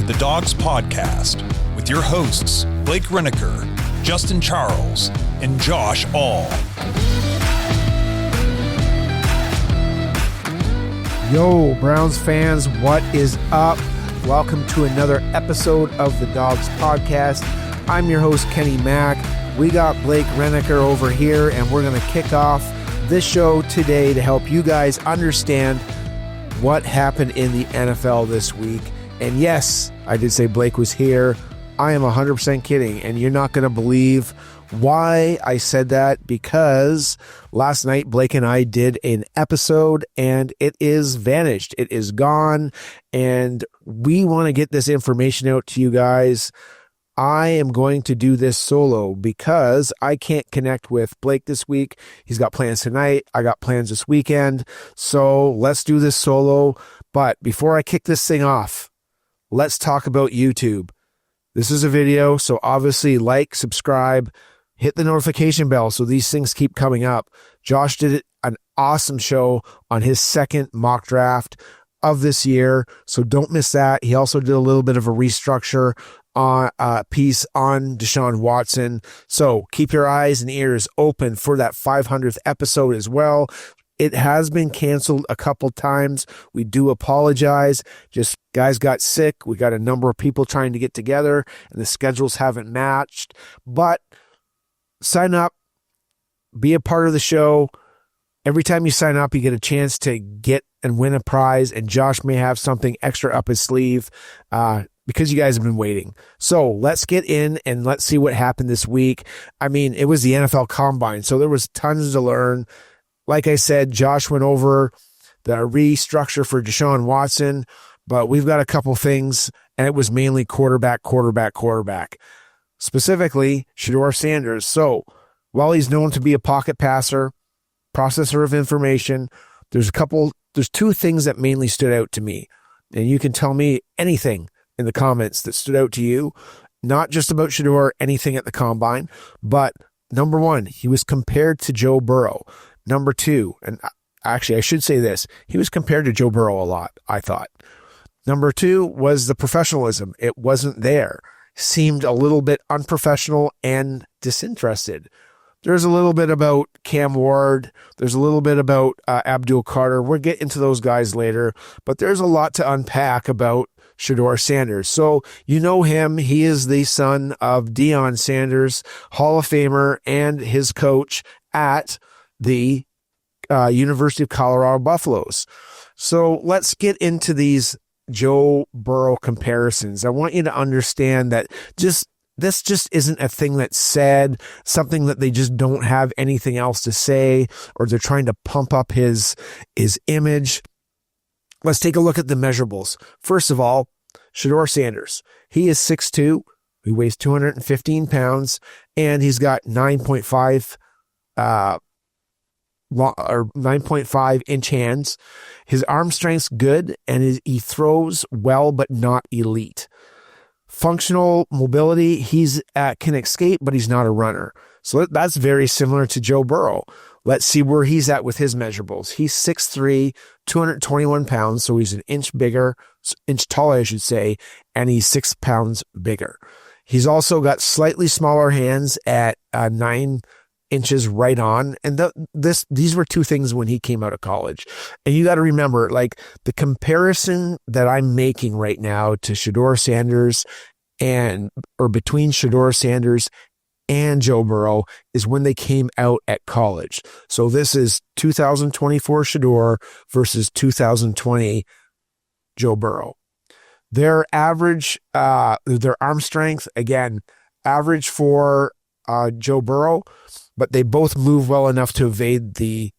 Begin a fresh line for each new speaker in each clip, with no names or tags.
to the Dawgs podcast with your hosts, Blake Reneker, Justin Charles, and Josh All.
Yo, Browns fans, what is up? Welcome to another episode of the Dawgs podcast. I'm your host, Kenny Mack. We got Blake Reneker over here, and we're going to kick off this show today to help you guys understand what happened in the NFL this week. And yes, I did say Blake was here. I am 100% kidding, and you're not going to believe why I said that, because last night Blake and I did an episode and it is vanished. It is gone, and we want to get this information out to you guys. I am going to do this solo because I can't connect with Blake this week. He's got plans tonight. I got plans this weekend. So let's do this solo. But before I kick this thing off, let's talk about YouTube. This is a video, so obviously like, subscribe, hit the notification bell so these things keep coming up. Josh did an awesome show on his second mock draft of this year, so don't miss that. He also did a little bit of a restructure on piece on Deshaun Watson. So keep your eyes and ears open for that 500th episode as well. It has been canceled a couple times. We do apologize. Just guys got sick. We got a number of people trying to get together and the schedules haven't matched. But sign up, be a part of the show. Every time you sign up, you get a chance to get and win a prize. And Josh may have something extra up his sleeve because you guys have been waiting. So let's get in and let's see what happened this week. I mean, it was the NFL Combine, so there was tons to learn. Like I said, Josh went over the restructure for Deshaun Watson, but we've got a couple things, and it was mainly quarterback. Specifically, Shedeur Sanders. So while he's known to be a pocket passer, processor of information, there's two things that mainly stood out to me. And you can tell me anything in the comments that stood out to you, not just about Shedeur, anything at the Combine. But number one, he was compared to Joe Burrow. Number two, and actually I should say this, he was compared to Joe Burrow a lot, I thought. Number two was the professionalism. It wasn't there. Seemed a little bit unprofessional and disinterested. There's a little bit about Cam Ward. There's a little bit about Abdul Carter. We'll get into those guys later, but there's a lot to unpack about Shedeur Sanders. So you know him. He is the son of Deion Sanders, Hall of Famer, and his coach at the University of Colorado Buffaloes. So let's get into these Joe Burrow comparisons. I want you to understand that this just isn't a thing that's said, something that they just don't have anything else to say, or they're trying to pump up his image. Let's take a look at the measurables. First of all, Shedeur Sanders. He is 6'2", he weighs 215 pounds, and he's got 9.5 inch hands. His arm strength's good, and he throws well, but not elite. Functional mobility, he's can escape, but he's not a runner. So that's very similar to Joe Burrow. Let's see where he's at with his measurables. He's 6'3", 221 pounds, so he's an inch taller, I should say, and he's 6 pounds bigger. He's also got slightly smaller hands at 9 inches right on. And these were two things when he came out of college. And you got to remember, like, the comparison that I'm making right now to Shedeur Sanders or between Shedeur Sanders and Joe Burrow is when they came out at college. So this is 2024 Shedeur versus 2020 Joe Burrow. Their average, their arm strength, again, average for Joe Burrow, but they both move well enough to evade the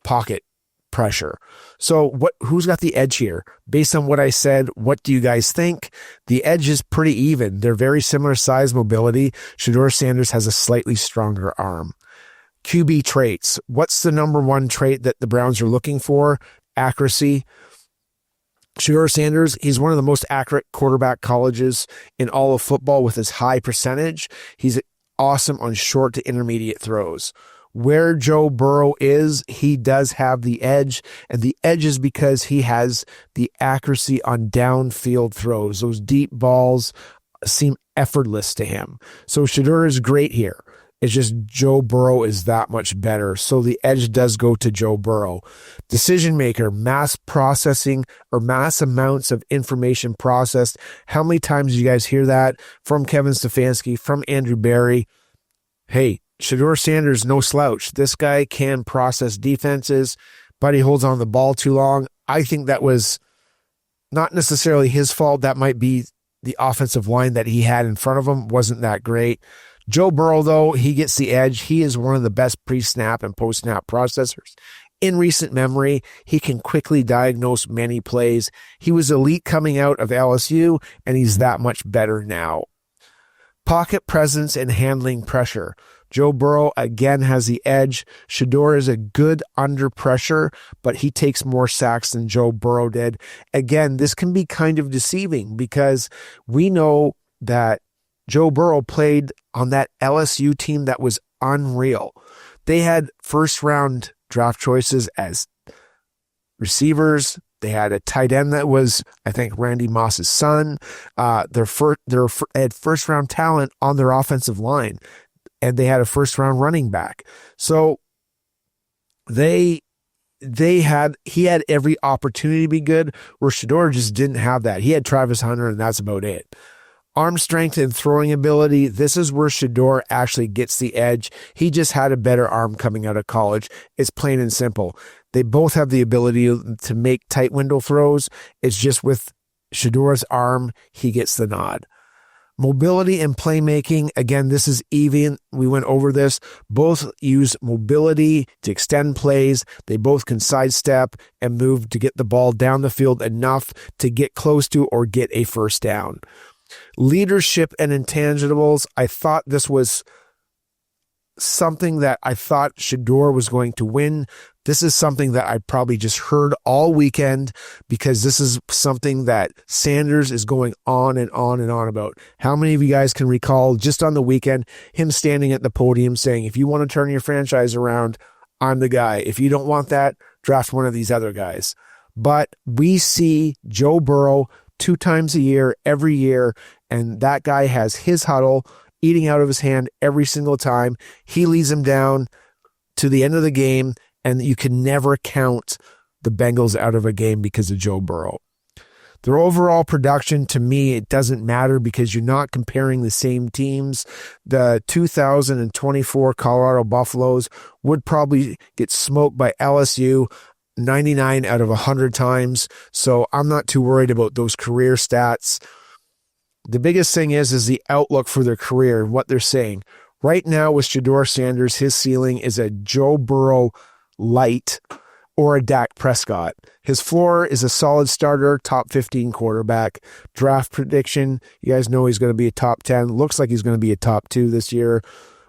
pocket pressure. So who's got the edge here? Based on what I said, what do you guys think? The edge is pretty even. They're very similar size mobility. Shedeur Sanders has a slightly stronger arm. QB traits. What's the number one trait that the Browns are looking for? Accuracy. Shedeur Sanders, he's one of the most accurate quarterback colleges in all of football with his high percentage. He's awesome on short to intermediate throws. where Joe Burrow is, he does have the edge, and the edge is because he has the accuracy on downfield throws. Those deep balls seem effortless to him. So Shedeur is great here. It's just Joe Burrow is that much better. So the edge does go to Joe Burrow. Decision maker, mass processing or mass amounts of information processed. How many times do you guys hear that from Kevin Stefanski, from Andrew Berry? Hey, Shedeur Sanders, no slouch. This guy can process defenses, but he holds on the ball too long. I think that was not necessarily his fault. That might be the offensive line that he had in front of him wasn't that great. Joe Burrow, though, he gets the edge. He is one of the best pre-snap and post-snap processors in recent memory. He can quickly diagnose many plays. He was elite coming out of LSU, and he's that much better now. Pocket presence and handling pressure. Joe Burrow, again, has the edge. Shedeur is a good under pressure, but he takes more sacks than Joe Burrow did. Again, this can be kind of deceiving because we know that Joe Burrow played on that LSU team that was unreal. They had first-round draft choices as receivers. They had a tight end that was, I think, Randy Moss's son. They had first-round talent on their offensive line, and they had a first-round running back. So he had every opportunity to be good, where Shedeur just didn't have that. He had Travis Hunter, and that's about it. Arm strength and throwing ability, this is where Shedeur actually gets the edge. He just had a better arm coming out of college. It's plain and simple. They both have the ability to make tight window throws. It's just with Shedeur's arm, he gets the nod. Mobility and playmaking, again, this is even. We went over this. Both use mobility to extend plays. They both can sidestep and move to get the ball down the field enough to get close to or get a first down. Leadership and intangibles. I thought this was something that I thought Shedeur was going to win. This is something that I probably just heard all weekend because this is something that Sanders is going on and on and on about. How many of you guys can recall just on the weekend him standing at the podium saying, if you want to turn your franchise around, I'm the guy. If you don't want that, draft one of these other guys. But we see Joe Burrow 2 times a year, every year, and that guy has his huddle eating out of his hand every single time. He leads them down to the end of the game, and you can never count the Bengals out of a game because of Joe Burrow. Their overall production, to me, it doesn't matter because you're not comparing the same teams. The 2024 Colorado Buffaloes would probably get smoked by LSU 99 out of 100 times. So I'm not too worried about those career stats. The biggest thing is the outlook for their career and what they're saying. Right now with Shedeur Sanders, his ceiling is a Joe Burrow light or a Dak Prescott. His floor is a solid starter, top 15 quarterback. Draft prediction, you guys know he's going to be a top 10. Looks like he's going to be a top 2 this year.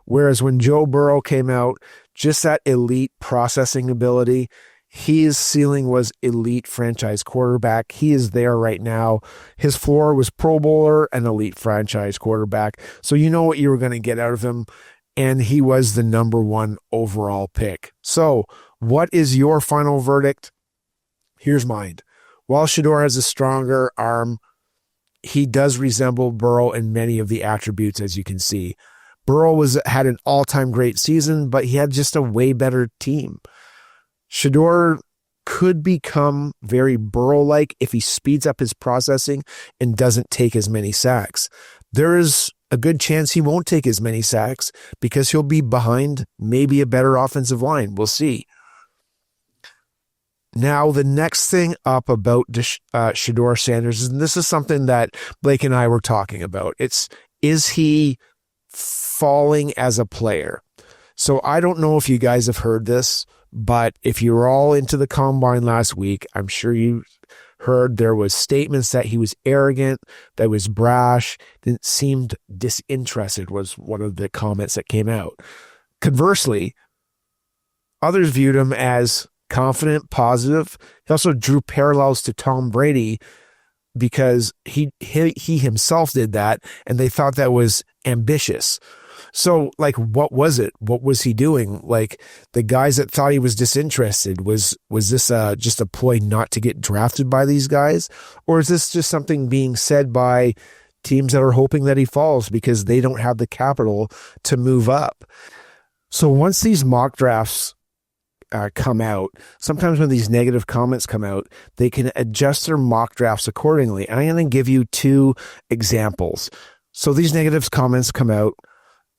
Whereas when Joe Burrow came out, just that elite processing ability, his ceiling was elite franchise quarterback. He is there right now. His floor was Pro Bowler and elite franchise quarterback. So you know what you were going to get out of him. And he was the number 1 overall pick. So what is your final verdict? Here's mine. While Shedeur has a stronger arm, he does resemble Burrow in many of the attributes, as you can see. Burrow had an all-time great season, but he had just a way better team. Shedeur could become very Burrow-like if he speeds up his processing and doesn't take as many sacks. There is a good chance he won't take as many sacks because he'll be behind maybe a better offensive line. We'll see. Now, the next thing up about Shedeur Sanders, and this is something that Blake and I were talking about. Is he falling as a player? So I don't know if you guys have heard this, but if you were all into the combine last week, I'm sure you heard there was statements that he was arrogant, that was brash, that seemed disinterested was one of the comments that came out. Conversely, others viewed him as confident, positive. He also drew parallels to Tom Brady because he himself did that, and they thought that was ambitious. So, like, what was it? What was he doing? Like, the guys that thought he was disinterested, was this just a ploy not to get drafted by these guys? Or is this just something being said by teams that are hoping that he falls because they don't have the capital to move up? So once these mock drafts come out, sometimes when these negative comments come out, they can adjust their mock drafts accordingly. And I'm going to give you 2 examples. So these negative comments come out,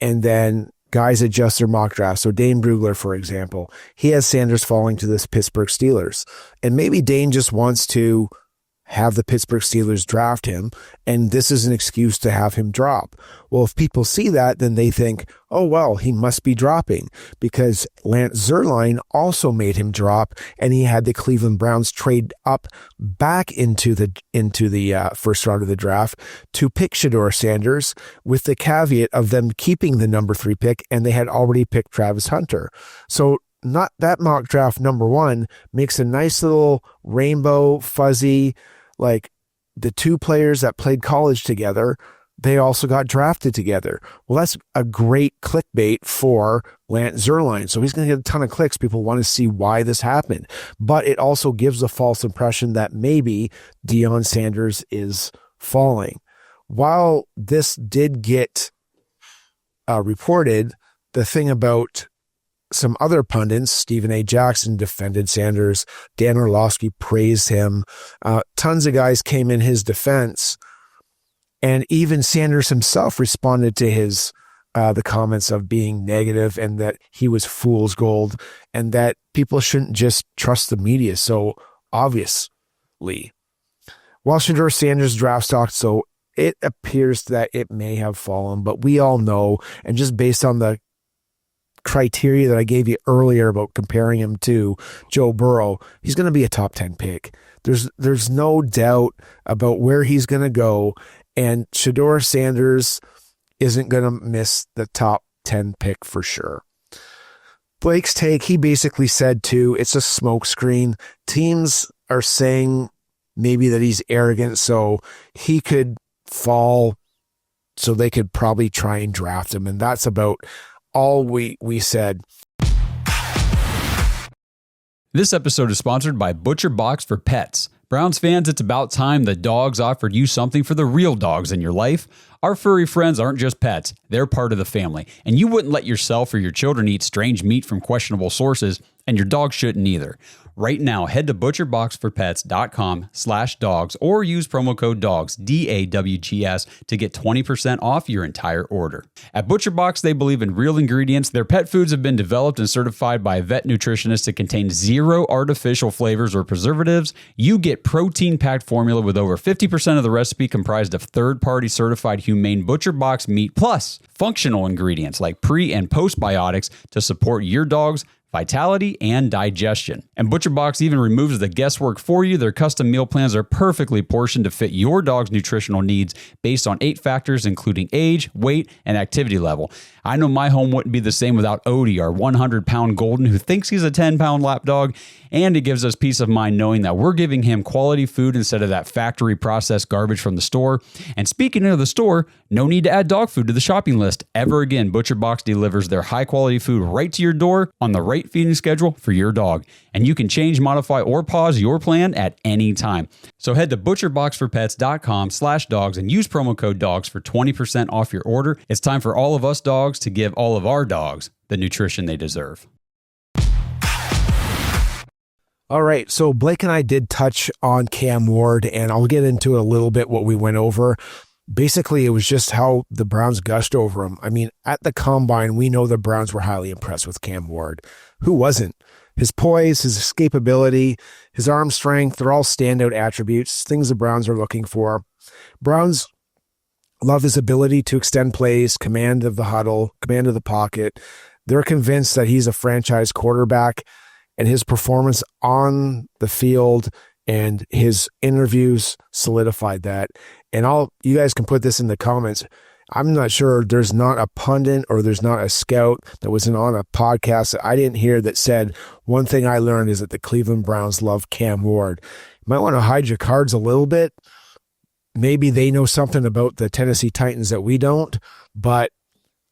and then guys adjust their mock drafts. So Dane Brugler, for example, he has Sanders falling to the Pittsburgh Steelers. And maybe Dane just wants to have the Pittsburgh Steelers draft him, and this is an excuse to have him drop. Well, if people see that, then they think, oh, well, he must be dropping, because Lance Zierlein also made him drop, and he had the Cleveland Browns trade up back into the first round of the draft to pick Shedeur Sanders, with the caveat of them keeping the number 3 pick, and they had already picked Travis Hunter. So not that mock draft number 1 makes a nice little rainbow fuzzy, like the 2 players that played college together, they also got drafted together. Well, that's a great clickbait for Lance Zierlein. So he's going to get a ton of clicks. People want to see why this happened. But it also gives a false impression that maybe Deion Sanders is falling. While this did get reported, the thing about some other pundits, Stephen A. Jackson defended Sanders, Dan Orlovsky praised him, tons of guys came in his defense, and even Sanders himself responded to his the comments of being negative and that he was fool's gold and that people shouldn't just trust the media so obviously. While Shedeur Sanders draft stock, so it appears that it may have fallen, but we all know, and just based on the criteria that I gave you earlier about comparing him to Joe Burrow, he's going to be a top 10 pick. There's no doubt about where he's going to go, and Shedeur Sanders isn't going to miss the top 10 pick for sure. Blake's take, he basically said too, it's a smokescreen. Teams are saying maybe that he's arrogant, so he could fall, so they could probably try and draft him, and that's about all we said.
This episode is sponsored by Butcher Box for Pets. Browns fans, it's about time the Dawgs offered you something for the real dogs in your life. Our furry friends aren't just pets, they're part of the family. And you wouldn't let yourself or your children eat strange meat from questionable sources, and your dog shouldn't either. Right now, head to butcherboxforpets.com/dogs or use promo code DAWGS, DAWGS, to get 20% off your entire order. At ButcherBox, they believe in real ingredients. Their pet foods have been developed and certified by a vet nutritionist to contain 0 artificial flavors or preservatives. You get protein-packed formula with over 50% of the recipe comprised of third-party certified humane ButcherBox meat, plus functional ingredients like pre- and postbiotics to support your dog's vitality and digestion. And ButcherBox even removes the guesswork for you. Their custom meal plans are perfectly portioned to fit your dog's nutritional needs based on 8 factors, including age, weight, and activity level. I know my home wouldn't be the same without Odie, our 100-pound golden who thinks he's a 10-pound lap dog, and it gives us peace of mind knowing that we're giving him quality food instead of that factory processed garbage from the store. And speaking of the store, no need to add dog food to the shopping list ever again. ButcherBox delivers their high-quality food right to your door on the right feeding schedule for your dog. And you can change, modify, or pause your plan at any time. So head to butcherboxforpets.com/dogs and use promo code DAWGS for 20% off your order. It's time for all of us dogs to give all of our dogs the nutrition they deserve.
All right, so Blake and I did touch on Cam Ward, and I'll get into it a little bit what we went over. Basically, it was just how the Browns gushed over him. I mean, at the Combine, we know the Browns were highly impressed with Cam Ward. Who wasn't? His poise, his escapability, his arm strength, they're all standout attributes, things the Browns are looking for. Browns love his ability to extend plays, command of the huddle, command of the pocket. They're convinced that he's a franchise quarterback, and his performance on the field and his interviews solidified that. And you guys can put this in the comments. I'm not sure there's not a pundit or there's not a scout that was on a podcast that I didn't hear that said, one thing I learned is that the Cleveland Browns love Cam Ward. You might want to hide your cards a little bit. Maybe they know something about the Tennessee Titans that we don't, but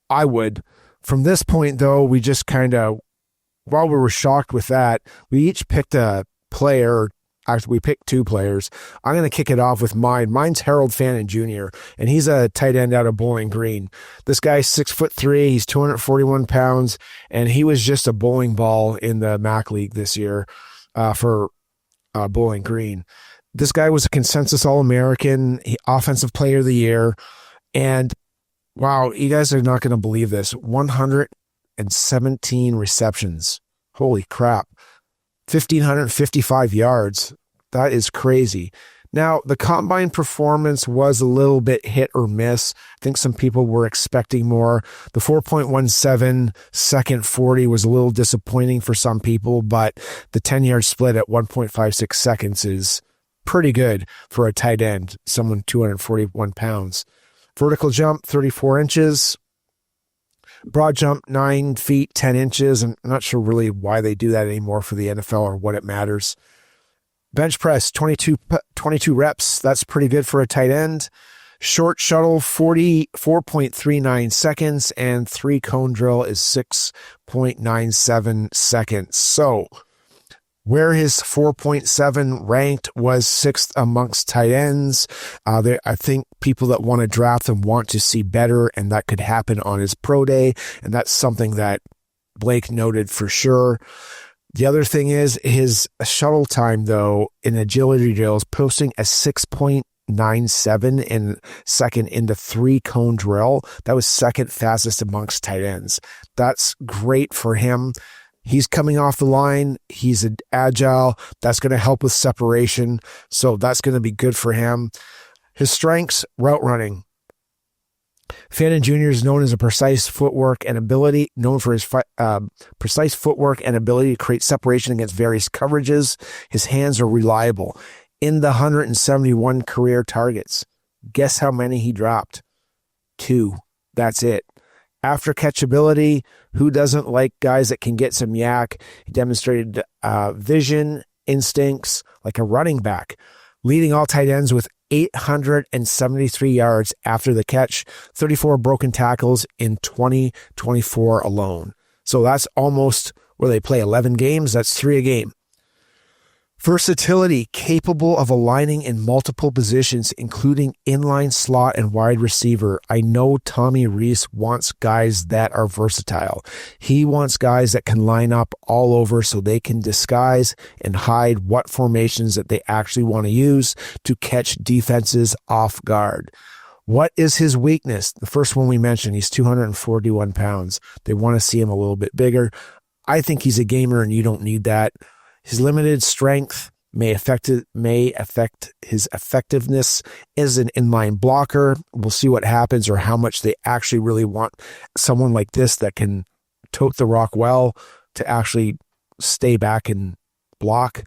I would. From this point, though, we just kind of, while we were shocked with that, we each picked a player. Actually, we picked two players. I'm going to kick it off with mine. Mine's Fannin Jr., and he's a tight end out of Bowling Green. This guy's 6'3", he's 241 pounds, and he was just a bowling ball in the MAC League this year for Bowling Green. This guy was a consensus All-American, Offensive Player of the Year, and wow, you guys are not going to believe this. 117 receptions. Holy crap. 1,555 yards. That is crazy. Now, the combine performance was a little bit hit or miss. I think some people were expecting more. The 4.17 second 40 was a little disappointing for some people, but the 10-yard split at 1.56 seconds is pretty good for a tight end, someone 241 pounds. Vertical jump, 34 inches. Broad jump, 9 feet, 10 inches. I'm not sure really why they do that anymore for the NFL or what it matters. Bench press, 22 reps. That's pretty good for a tight end. Short shuttle, 44.39 seconds. And 3-cone drill is 6.97 seconds. So where his 4.7 ranked was 6th amongst tight ends. I think people that want to draft him want to see better, and that could happen on his pro day, and that's something that Blake noted for sure. The other thing is his shuttle time, though, in agility drills, posting a 6.97 in second into 3-cone drill. That was second fastest amongst tight ends. That's great for him. He's coming off the line. He's agile. That's going to help with separation. So that's going to be good for him. His strengths, route running. Fannin Jr. is known as a precise footwork and ability, known for his precise footwork and ability to create separation against various coverages. His hands are reliable. In the 171 career targets, guess how many he dropped? 2. That's it. After catchability, who doesn't like guys that can get some yak? He demonstrated vision, instincts like a running back, leading all tight ends with 873 yards after the catch, 34 broken tackles in 2024 alone. So that's almost where they play 11 games. That's 3 a game. Versatility, capable of aligning in multiple positions, including inline slot and wide receiver. I know Tommy Rees wants guys that are versatile. He wants guys that can line up all over so they can disguise and hide what formations that they actually want to use to catch defenses off guard. What is his weakness? The first one we mentioned, he's 241 pounds. They want to see him a little bit bigger. I think he's a gamer and you don't need that. His limited strength may affect his effectiveness as an inline blocker. We'll see what happens or how much they actually really want someone like this that can tote the rock well to actually stay back and block.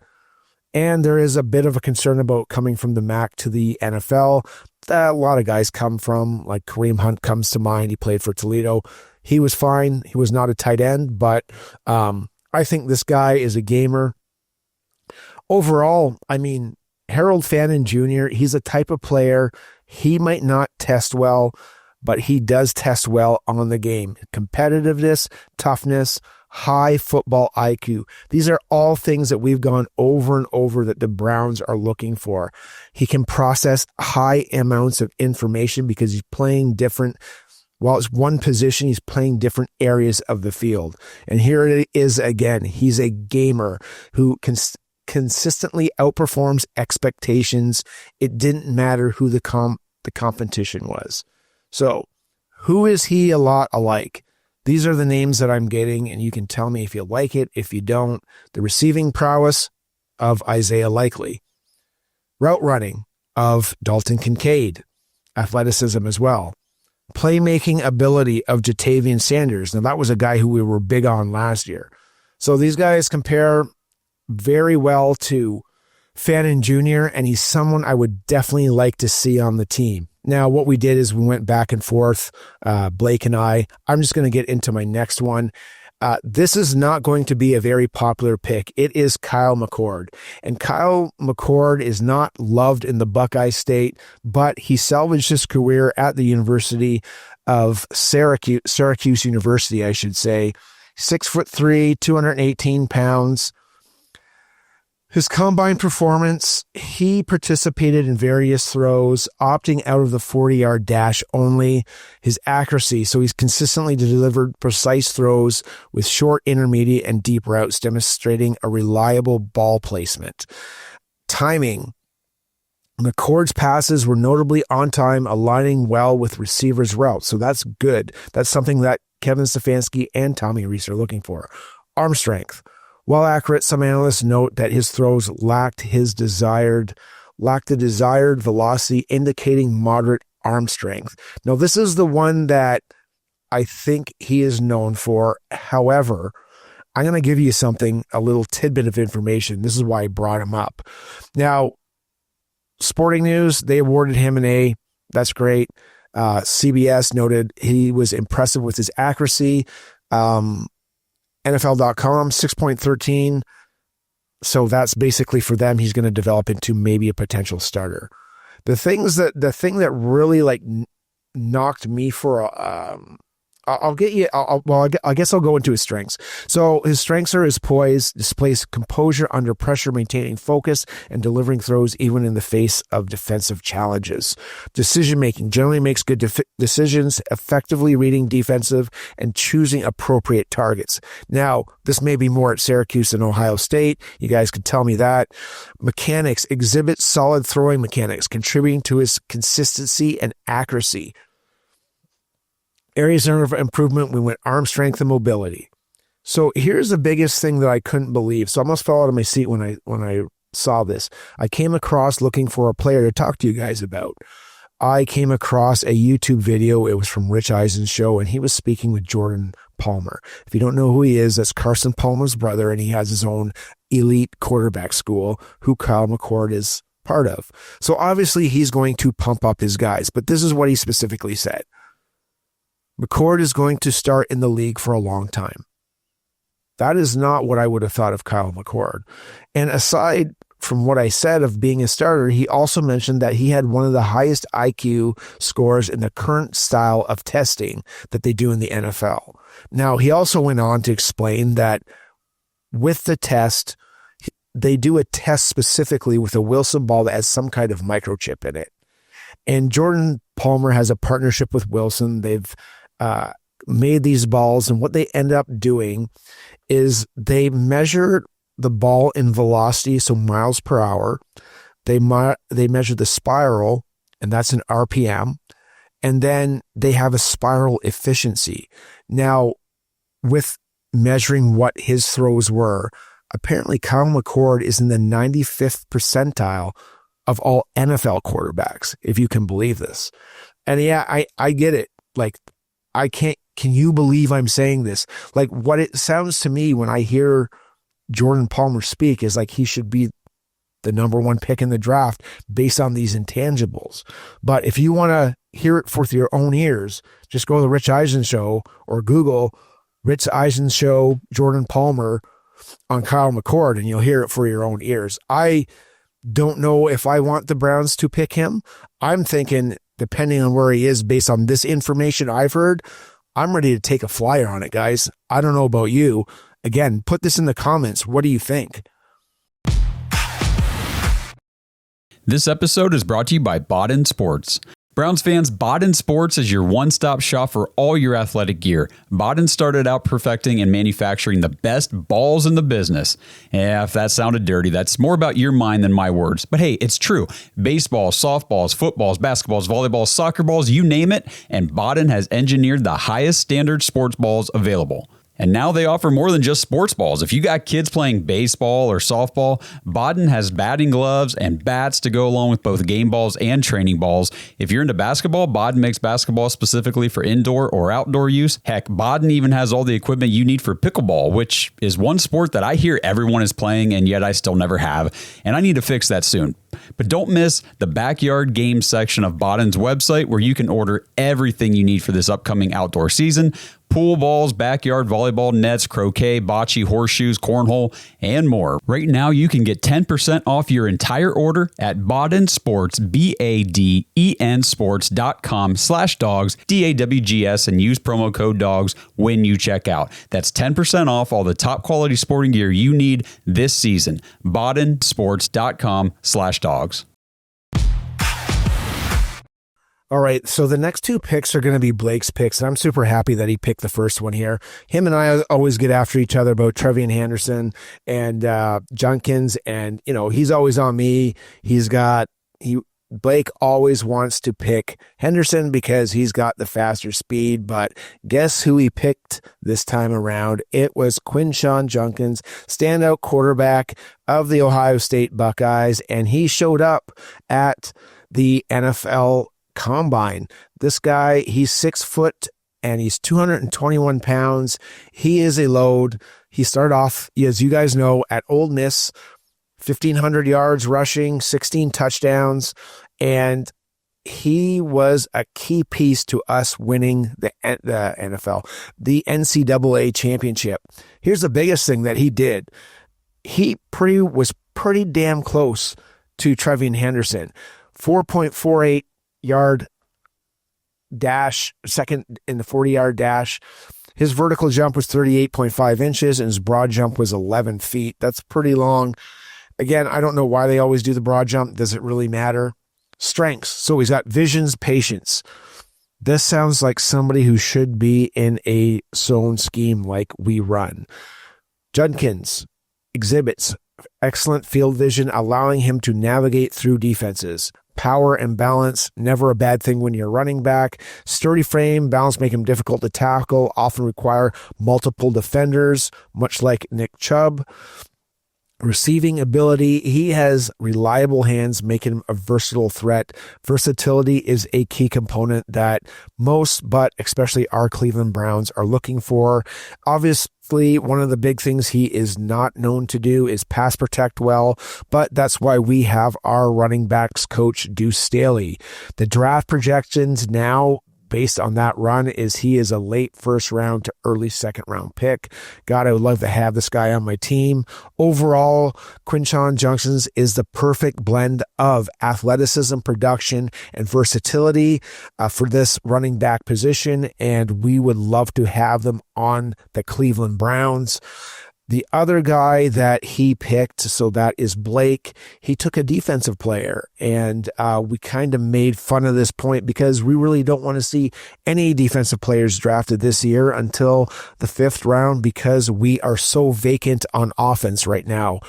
And there is a bit of a concern about coming from the MAC to the NFL that a lot of guys come from, like Kareem Hunt comes to mind. He played for Toledo. He was fine. He was not a tight end, but I think this guy is a gamer. Overall, I mean, Fannin Jr., he's a type of player. He might not test well, but he does test well on the game. Competitiveness, toughness, high football IQ. These are all things that we've gone over and over that the Browns are looking for. He can process high amounts of information because he's playing different. While it's one position, he's playing different areas of the field. And here it is again. He's a gamer who consistently outperforms expectations. It didn't matter who the competition was. So who is he a lot alike? These are the names that I'm getting, and you can tell me if you like it, if you don't. The receiving prowess of Isaiah Likely. Route running of Dalton Kincaid. Athleticism as well. Playmaking ability of Ja'Tavion Sanders. Now, that was a guy who we were big on last year. So these guys compare very well to Fannin Jr., and he's someone I would definitely like to see on the team. Now, what we did is we went back and forth, Blake and I. I'm just going to get into my next one. This is not going to be a very popular pick. It is Kyle McCord. And Kyle McCord is not loved in the Buckeye State, but he salvaged his career at the university of Syracuse University, I should say. 6'3", 218 pounds. His combine performance, he participated in various throws, opting out of the 40-yard dash only. His accuracy, so he's consistently delivered precise throws with short, intermediate, and deep routes, demonstrating a reliable ball placement. Timing. McCord's passes were notably on time, aligning well with receivers' routes, so that's good. That's something that Kevin Stefanski and Tommy Rees are looking for. Arm strength. While accurate, some analysts note that his throws lacked the desired velocity, indicating moderate arm strength. Now, this is the one that I think he is known for. However, I'm going to give you a little tidbit of information. This is why I brought him up. Now, Sporting News, they awarded him an A. That's great. CBS noted he was impressive with his accuracy. NFL.com, 6.13. So that's basically for them. He's going to develop into maybe a potential starter. The thing that really knocked me for I guess I'll go into his strengths. So his strengths are his poise, displays composure under pressure, maintaining focus, and delivering throws even in the face of defensive challenges. Decision-making, generally makes good decisions, effectively reading defensive and choosing appropriate targets. Now, this may be more at Syracuse than Ohio State. You guys can tell me that. Mechanics, exhibits solid throwing mechanics, contributing to his consistency and accuracy. Areas of improvement, we went arm strength and mobility. So here's the biggest thing that I couldn't believe. So I almost fell out of my seat when I saw this. I came across looking for a player to talk to you guys about. I came across a YouTube video. It was from Rich Eisen's show, and he was speaking with Jordan Palmer. If you don't know who he is, that's Carson Palmer's brother, and he has his own elite quarterback school, who Kyle McCord is part of. So obviously he's going to pump up his guys, but this is what he specifically said. McCord is going to start in the league for a long time. That is not what I would have thought of Kyle McCord. And aside from what I said of being a starter, he also mentioned that he had one of the highest IQ scores in the current style of testing that they do in the NFL. Now, he also went on to explain that with the test, they do a test specifically with a Wilson ball that has some kind of microchip in it. And Jordan Palmer has a partnership with Wilson. They've made these balls, and what they end up doing is they measure the ball in velocity, so miles per hour. They measure the spiral, and that's an RPM, and then they have a spiral efficiency. Now, with measuring what his throws were, apparently Kyle McCord is in the 95th percentile of all NFL quarterbacks, if you can believe this. And yeah, I get it. Can you believe I'm saying this? What it sounds to me when I hear Jordan Palmer speak is like he should be the number one pick in the draft based on these intangibles. But if you want to hear it with your own ears, just go to the Rich Eisen show or Google Rich Eisen show, Jordan Palmer on Kyle McCord, and you'll hear it for your own ears. I don't know if I want the Browns to pick him. I'm thinking, depending on where he is, based on this information I've heard, I'm ready to take a flyer on it, guys. I don't know about you. Again, put this in the comments. What do you think?
This episode is brought to you by Bodden Sports. Browns fans, Bodden Sports is your one-stop shop for all your athletic gear. Bodden started out perfecting and manufacturing the best balls in the business. Yeah, if that sounded dirty, that's more about your mind than my words. But hey, it's true. Baseballs, softballs, footballs, basketballs, volleyballs, soccer balls, you name it, and Bodden has engineered the highest standard sports balls available. And now they offer more than just sports balls. If you got kids playing baseball or softball, Bodden has batting gloves and bats to go along with both game balls and training balls. If you're into basketball, Bodden makes basketball specifically for indoor or outdoor use. Heck, Bodden even has all the equipment you need for pickleball, which is one sport that I hear everyone is playing and yet I still never have. And I need to fix that soon. But don't miss the backyard games section of Bodden's website where you can order everything you need for this upcoming outdoor season. pool balls, backyard volleyball nets, croquet, bocce, horseshoes, cornhole, and more. Right now, you can get 10% off your entire order at Baden Sports, BADEN Sports.com/dogs, DAWGS, and use promo code DOGS when you check out. That's 10% off all the top quality sporting gear you need this season. BadenSports.com/dogs.
All right, so the next two picks are going to be Blake's picks, and I'm super happy that he picked the first one here. Him and I always get after each other about Trevian Henderson and Judkins, and he's always on me. Blake always wants to pick Henderson because he's got the faster speed, but guess who he picked this time around? It was Quinshon Judkins, standout quarterback of the Ohio State Buckeyes, and he showed up at the NFL Combine. This guy, he's 6 foot and he's 221 pounds. He is a load. He started off, as you guys know, at Ole Miss, 1,500 yards rushing, 16 touchdowns, and he was a key piece to us winning the NFL, the NCAA championship. Here's the biggest thing that he did. He was pretty damn close to Trevian Henderson. 4.48 yard dash, second in the 40-yard dash. His vertical jump was 38.5 inches and his broad jump was 11 feet. That's pretty long. Again, I don't know why they always do the broad jump. Does it really matter? Strengths. So he's got visions, patience. This sounds like somebody who should be in a zone scheme like we run. Judkins exhibits excellent field vision, allowing him to navigate through defenses. Power and balance, never a bad thing when you're running back. Sturdy frame, balance make him difficult to tackle, often require multiple defenders, much like Nick Chubb. Receiving ability, he has reliable hands, making him a versatile threat. Versatility is a key component that most, but especially our Cleveland Browns, are looking for. Obviously, one of the big things he is not known to do is pass protect well, but that's why we have our running backs coach, Deuce Staley. The draft projections now, based on that run, is he is a late first round to early second round pick. God, I would love to have this guy on my team. Overall, Quinshon Judkins is the perfect blend of athleticism, production, and versatility for this running back position, and we would love to have them on the Cleveland Browns. The other guy that he picked, so that is Blake, he took a defensive player, and we kind of made fun of this point because we really don't want to see any defensive players drafted this year until the 5th round because we are so vacant on offense right now.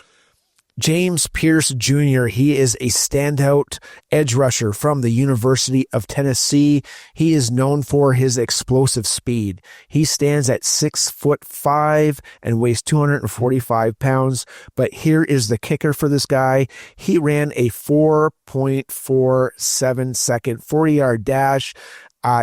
Pearce Jr., he is a standout edge rusher from the University of Tennessee. He is known for his explosive speed. He stands at 6'5" and weighs 245 pounds. But here is the kicker for this guy. He ran a 4.47 second 40-yard dash.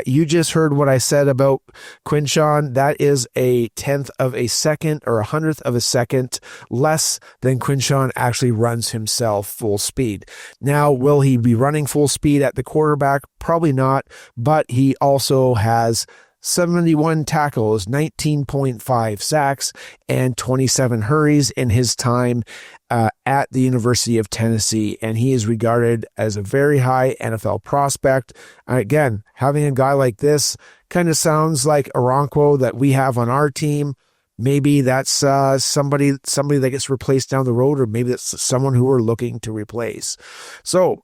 You just heard what I said about Quinshon. That is a 1/10 of a second or 100th of a second less than Quinshon actually runs himself full speed. Now, will he be running full speed at the quarterback? Probably not, but he also has 71 tackles, 19.5 sacks, and 27 hurries in his time at the University of Tennessee. And he is regarded as a very high NFL prospect. Again, having a guy like this kind of sounds like Oronquo that we have on our team. Maybe that's somebody that gets replaced down the road, or maybe that's someone who we're looking to replace. So,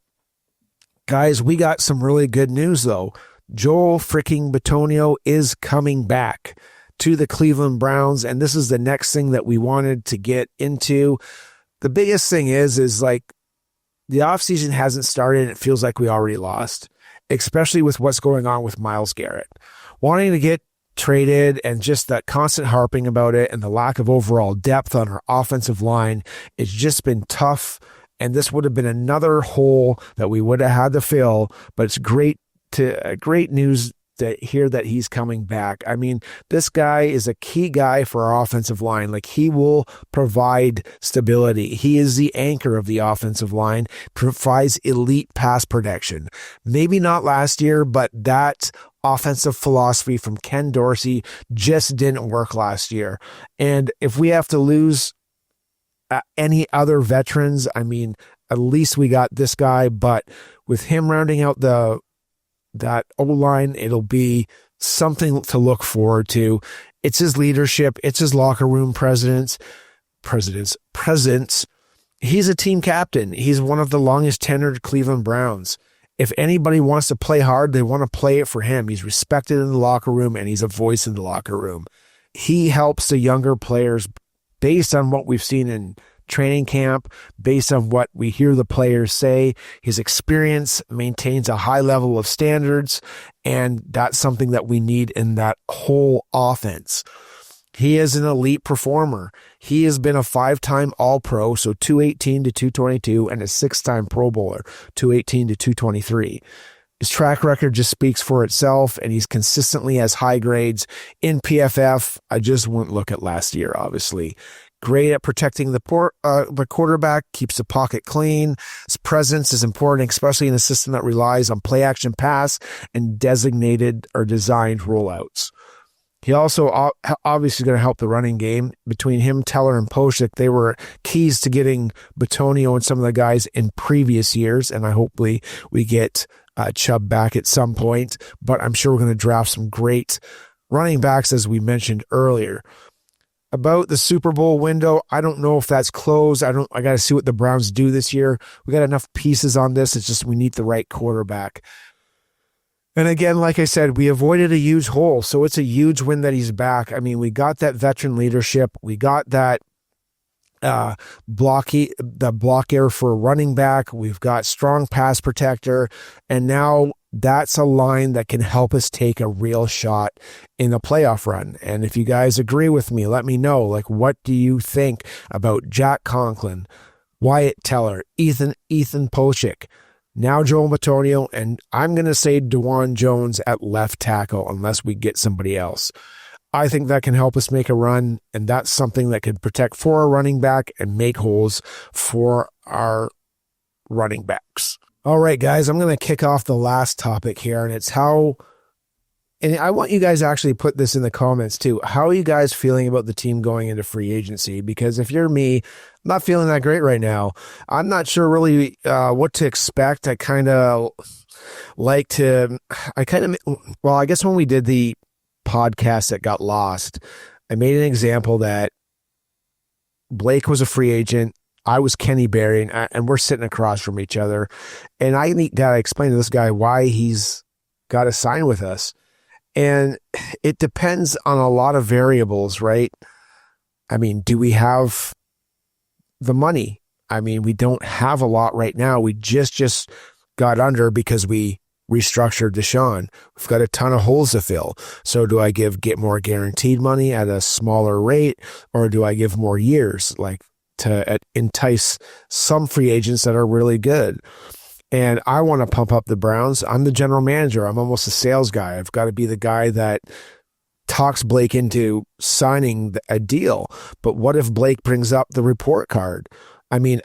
guys, we got some really good news, though. Joel freaking Bitonio is coming back to the Cleveland Browns, and this is the next thing that we wanted to get into. The biggest thing is like the offseason hasn't started, and it feels like we already lost, especially with what's going on with Myles Garrett. Wanting to get traded and just that constant harping about it and the lack of overall depth on our offensive line, it's just been tough, and this would have been another hole that we would have had to fill, but it's great news to hear that he's coming back. I mean, this guy is a key guy for our offensive line. Like, he will provide stability. He is the anchor of the offensive line, provides elite pass protection. Maybe not last year, but that offensive philosophy from Ken Dorsey just didn't work last year. And if we have to lose any other veterans, I mean, at least we got this guy, but with him rounding out that O-line, it'll be something to look forward to. It's his leadership. It's his locker room presence. He's a team captain. He's one of the longest tenured Cleveland Browns. If anybody wants to play hard, they want to play it for him. He's respected in the locker room, and he's a voice in the locker room. He helps the younger players based on what we've seen in training camp, based on what we hear the players say. His experience maintains a high level of standards, and that's something that we need in that whole offense. He is an elite performer. He has been a 5-time All-Pro, so 218 to 222, and a 6-time Pro Bowler, 218 to 223. His track record just speaks for itself, and he's consistently has high grades in PFF. I just wouldn't look at last year, obviously. Great at protecting the quarterback, keeps the pocket clean. His presence is important, especially in a system that relies on play-action pass and designated or designed rollouts. He also obviously going to help the running game. Between him, Teller, and Poshik, they were keys to getting Bitonio and some of the guys in previous years, and hopefully we get Chubb back at some point, but I'm sure we're going to draft some great running backs, as we mentioned earlier. About the Super Bowl window, I don't know if that's closed. I got to see what the Browns do this year. We got enough pieces on this. It's just we need the right quarterback. And again, like I said, we avoided a huge hole, so it's a huge win that he's back. I mean, we got that veteran leadership. We got that block air for a running back. We've got strong pass protector, and now that's a line that can help us take a real shot in a playoff run. And if you guys agree with me, let me know. Like, what do you think about Jack Conklin, Wyatt Teller, Ethan Poshik, now Joel Bitonio, and I'm going to say DeJuan Jones at left tackle unless we get somebody else. I think that can help us make a run, and that's something that could protect for our running back and make holes for our running backs. All right, guys, I'm going to kick off the last topic here, and it's how, and I want you guys to actually put this in the comments too. How are you guys feeling about the team going into free agency? Because if you're me, I'm not feeling that great right now. I'm not sure really what to expect. I guess when we did the podcast that got lost, I made an example that Blake was a free agent. I was Kenny Berry, and we're sitting across from each other. And I got to explain to this guy why he's got to sign with us. And it depends on a lot of variables, right? I mean, do we have the money? I mean, we don't have a lot right now. We just got under because we restructured Deshaun. We've got a ton of holes to fill. So do I get more guaranteed money at a smaller rate, or do I give more years, like to entice some free agents that are really good? And I want to pump up the Browns. I'm the general manager. I'm almost a sales guy. I've got to be the guy that talks Blake into signing a deal. But what if Blake brings up the report card? I mean,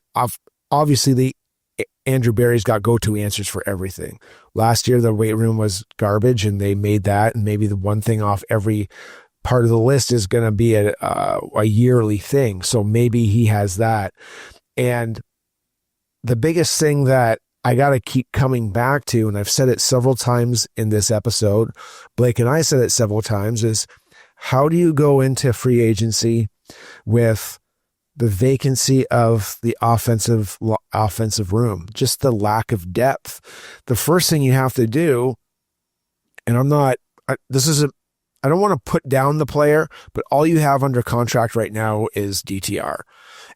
obviously Andrew Berry's got go-to answers for everything. Last year, the weight room was garbage, and they made that. And maybe the one thing off every part of the list is going to be a yearly thing. So maybe he has that. And the biggest thing that I got to keep coming back to, and I've said it several times in this episode, Blake and I said it several times, is how do you go into free agency with the vacancy of the offensive room, just the lack of depth? The first thing you have to do, and I don't want to put down the player, but all you have under contract right now is DTR.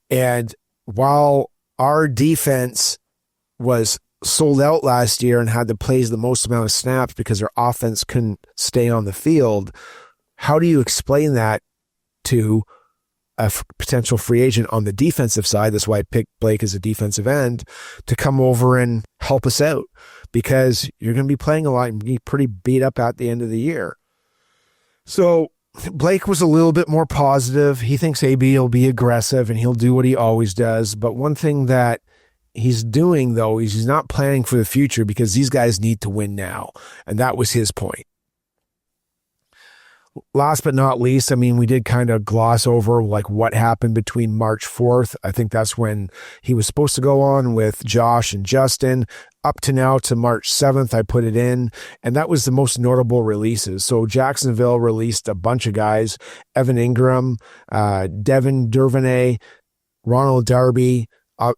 And while our defense was sold out last year and had to play the most amount of snaps because their offense couldn't stay on the field, how do you explain that to a potential free agent on the defensive side? That's why I picked Blake as a defensive end to come over and help us out, because you're going to be playing a lot and be pretty beat up at the end of the year. So Blake was a little bit more positive. He thinks AB will be aggressive and he'll do what he always does. But one thing that he's doing, though, is he's not planning for the future, because these guys need to win now. And that was his point. last but not least, I mean, we did kind of gloss over like what happened between March 4th. I think that's when he was supposed to go on with Josh and Justin. Up to now to March 7th, I put it in, and that was the most notable releases. So Jacksonville released a bunch of guys: Evan Ingram, Devin Duvernay, Ronald Darby.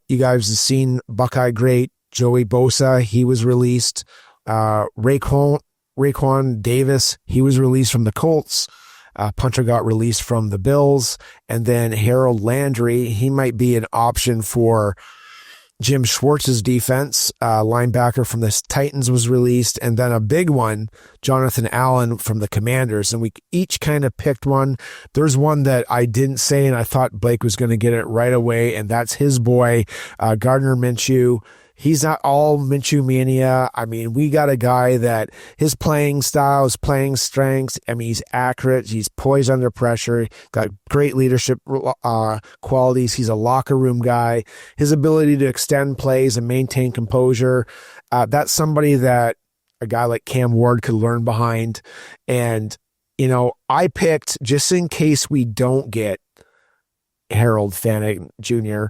You guys have seen Buckeye great Joey Bosa. He was released. Raekwon Davis, he was released from the Colts. Punter got released from the Bills. And then Harold Landry, he might be an option for Jim Schwartz's defense. Linebacker from the Titans was released. And then a big one, Jonathan Allen from the Commanders. And we each kind of picked one. There's one that I didn't say, and I thought Blake was going to get it right away. And that's his boy, Gardner Minshew. He's not all Minshew mania. I mean, we got a guy that his playing style, his playing strengths, I mean, he's accurate. He's poised under pressure. Got great leadership qualities. He's a locker room guy. His ability to extend plays and maintain composure. That's somebody that a guy like Cam Ward could learn behind. And, you know, I picked, just in case we don't get Harold Fannin Jr.,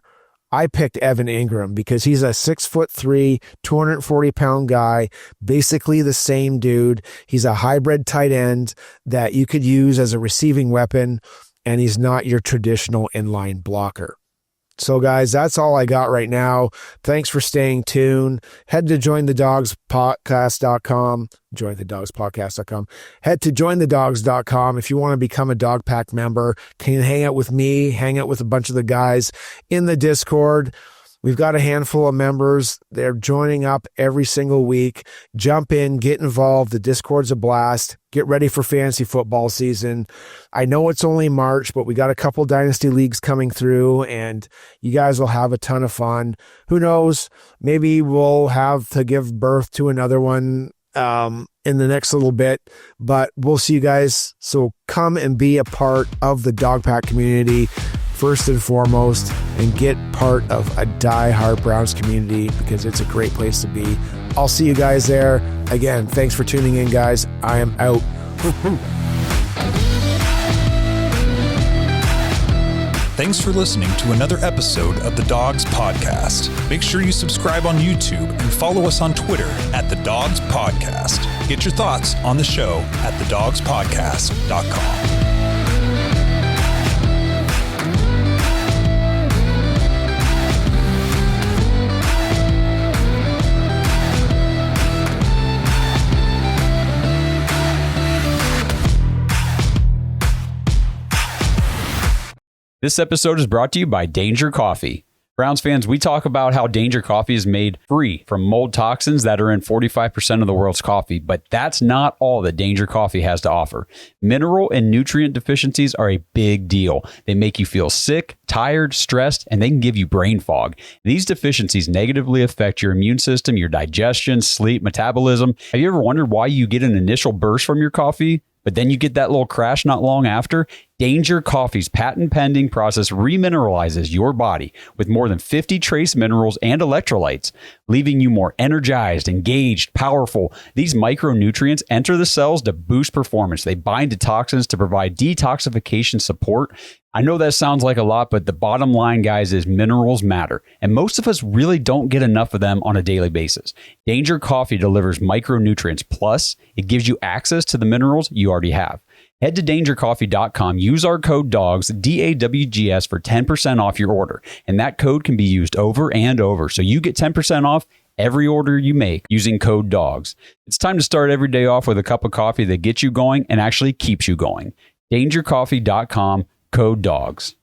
I picked Evan Ingram because he's a 6'3", 240-pound guy, basically the same dude. He's a hybrid tight end that you could use as a receiving weapon, and he's not your traditional inline blocker. So, guys, that's all I got right now. Thanks for staying tuned. Head to jointhedogspodcast.com. Jointhedogspodcast.com. Head to jointhedogs.com if you want to become a Dog Pack member. Can you hang out with me, hang out with a bunch of the guys in the Discord. We've got a handful of members. They're joining up every single week. Jump in, get involved. The Discord's a blast. Get ready for fantasy football season. I know it's only March, but we got a couple dynasty leagues coming through, and you guys will have a ton of fun. Who knows? Maybe we'll have to give birth to another one in the next little bit, but we'll see you guys. So come and be a part of the Dog Pack community first and foremost, and get part of a die-hard Browns community because it's a great place to be. I'll see you guys there. Again, thanks for tuning in, guys. I am out.
Thanks for listening to another episode of the Dawgs Podcast. Make sure you subscribe on YouTube and follow us on Twitter at the Dawgs Podcast. Get your thoughts on the show at thedogspodcast.com.
This episode is brought to you by Danger Coffee. Browns fans, we talk about how Danger Coffee is made free from mold toxins that are in 45% of the world's coffee, but that's not all that Danger Coffee has to offer. Mineral and nutrient deficiencies are a big deal. They make you feel sick, tired, stressed, and they can give you brain fog. These deficiencies negatively affect your immune system, your digestion, sleep, metabolism. Have you ever wondered why you get an initial burst from your coffee, but then you get that little crash not long after? Danger Coffee's patent-pending process remineralizes your body with more than 50 trace minerals and electrolytes, leaving you more energized, engaged, powerful. These micronutrients enter the cells to boost performance. They bind to toxins to provide detoxification support. I know that sounds like a lot, but the bottom line, guys, is minerals matter, and most of us really don't get enough of them on a daily basis. Danger Coffee delivers micronutrients, plus it gives you access to the minerals you already have. Head to dangercoffee.com, use our code DAWGS, DAWGS, for 10% off your order, and that code can be used over and over, so you get 10% off every order you make using code DAWGS. It's time to start every day off with a cup of coffee that gets you going and actually keeps you going. dangercoffee.com, code DAWGS.